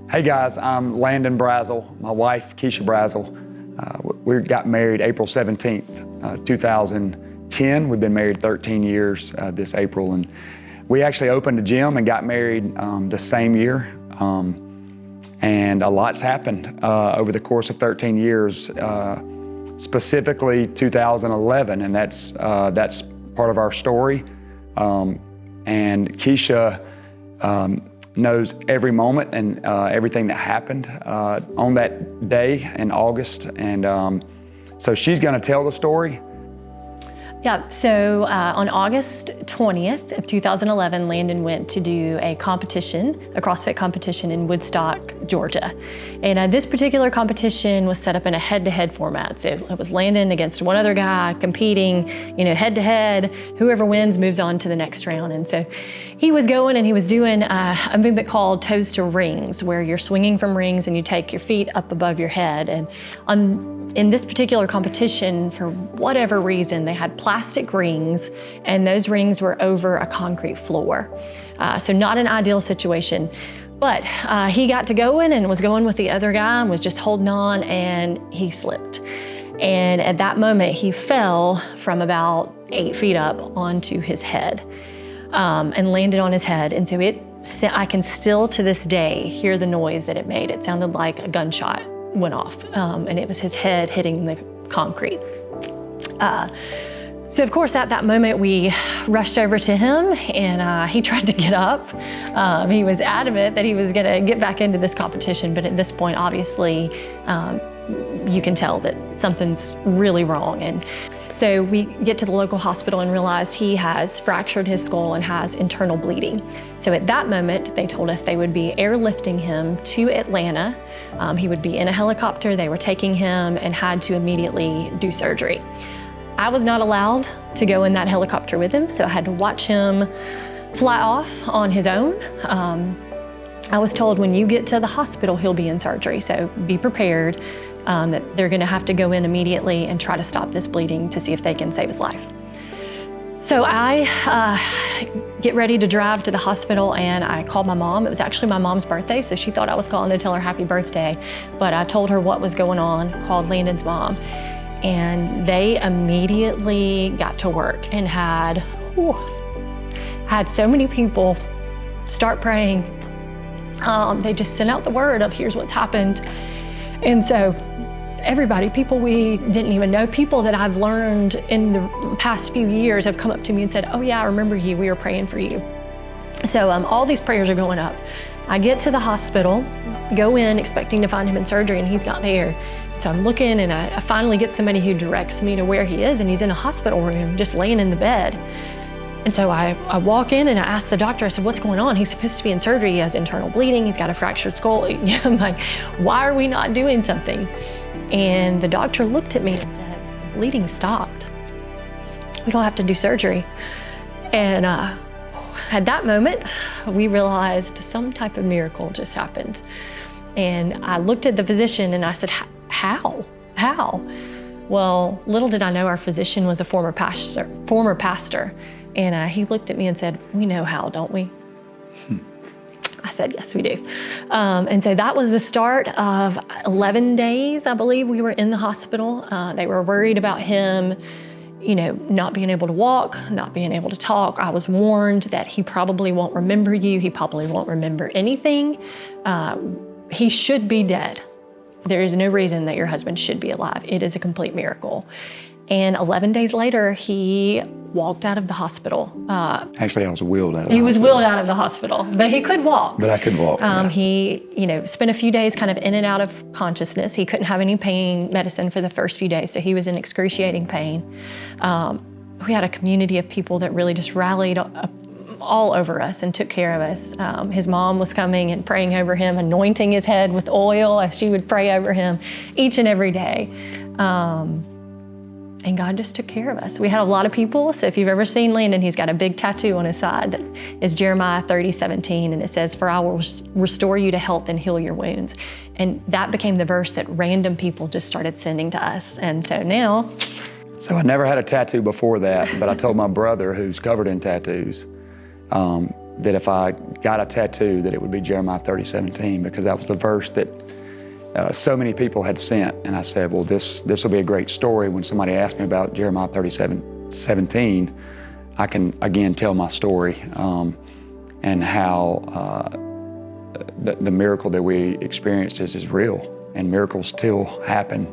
Hey guys, I'm Landon Brazel, my wife Keisha Brazel. We got married April 17th, 2010. We've been married 13 years this April, and we actually opened a gym and got married the same year. And a lot's happened over the course of 13 years, specifically 2011, and that's part of our story. And Keisha knows every moment and everything that happened on that day in August. And so she's gonna tell the story. Yeah, so on August 20th of 2011, Landon went to do a competition, a CrossFit competition in Woodstock, Georgia. And this particular competition was set up in a head-to-head format. So it was Landon against one other guy competing, head-to-head. Whoever wins moves on to the next round. And so he was going and he was doing a movement called toes to rings, where you're swinging from rings and you take your feet up above your head. And in this particular competition, for whatever reason, they had plastic rings, and those rings were over a concrete floor. So not an ideal situation. But he got to going and was going with the other guy and was just holding on, and he slipped. And at that moment, he fell from about 8 feet up onto his head and landed on his head. And so I can still to this day hear the noise that it made. It sounded like a gunshot went off, and it was his head hitting the concrete. So of course at that moment we rushed over to him, and he tried to get up. He was adamant that he was gonna get back into this competition, but at this point obviously you can tell that something's really wrong. And so we get to the local hospital and realize he has fractured his skull and has internal bleeding. So at that moment, they told us they would be airlifting him to Atlanta. He would be in a helicopter. They were taking him and had to immediately do surgery. I was not allowed to go in that helicopter with him, so I had to watch him fly off on his own. I was told when you get to the hospital, he'll be in surgery, so be prepared. That they're gonna have to go in immediately and try to stop this bleeding to see if they can save his life. So I get ready to drive to the hospital, and I called my mom. It was actually my mom's birthday, so she thought I was calling to tell her happy birthday. But I told her what was going on, called Landon's mom, and they immediately got to work and had so many people start praying. They just sent out the word of here's what's happened. And so everybody, people we didn't even know, people that I've learned in the past few years have come up to me and said, oh yeah, I remember you, we were praying for you. So all these prayers are going up. I get to the hospital, go in expecting to find him in surgery, and he's not there. So I'm looking, and I finally get somebody who directs me to where he is, and he's in a hospital room, just laying in the bed. And so I walk in and I ask the doctor, I said, what's going on? He's supposed to be in surgery. He has internal bleeding. He's got a fractured skull. I'm like, why are we not doing something? And the doctor looked at me and said, the bleeding stopped. We don't have to do surgery. And at that moment, we realized some type of miracle just happened. And I looked at the physician and I said, how? Well, little did I know our physician was a former pastor. And he looked at me and said, we know how, don't we? I said, yes, we do. And so that was the start of 11 days, I believe, we were in the hospital. They were worried about him, not being able to walk, not being able to talk. I was warned that he probably won't remember you. He probably won't remember anything. He should be dead. There is no reason that your husband should be alive. It is a complete miracle. And 11 days later, he walked out of the hospital. Actually, I was wheeled out of the hospital. He was wheeled out of the hospital, but he could walk. But I could walk. Yeah. He, spent a few days kind of in and out of consciousness. He couldn't have any pain medicine for the first few days, so he was in excruciating pain. We had a community of people that really just rallied all over us and took care of us. His mom was coming and praying over him, anointing his head with oil as she would pray over him each and every day. And God just took care of us. We had a lot of people. So if you've ever seen Landon, he's got a big tattoo on his side that is Jeremiah 30:17, and it says, for I will restore you to health and heal your wounds. And that became the verse that random people just started sending to us. And so now. So I never had a tattoo before that, but I told my brother, who's covered in tattoos, that if I got a tattoo, that it would be Jeremiah 30:17, because that was the verse that so many people had sent. And I said, well, this will be a great story. When somebody asked me about Jeremiah 30:17, I can again tell my story and how the miracle that we experienced is real, and miracles still happen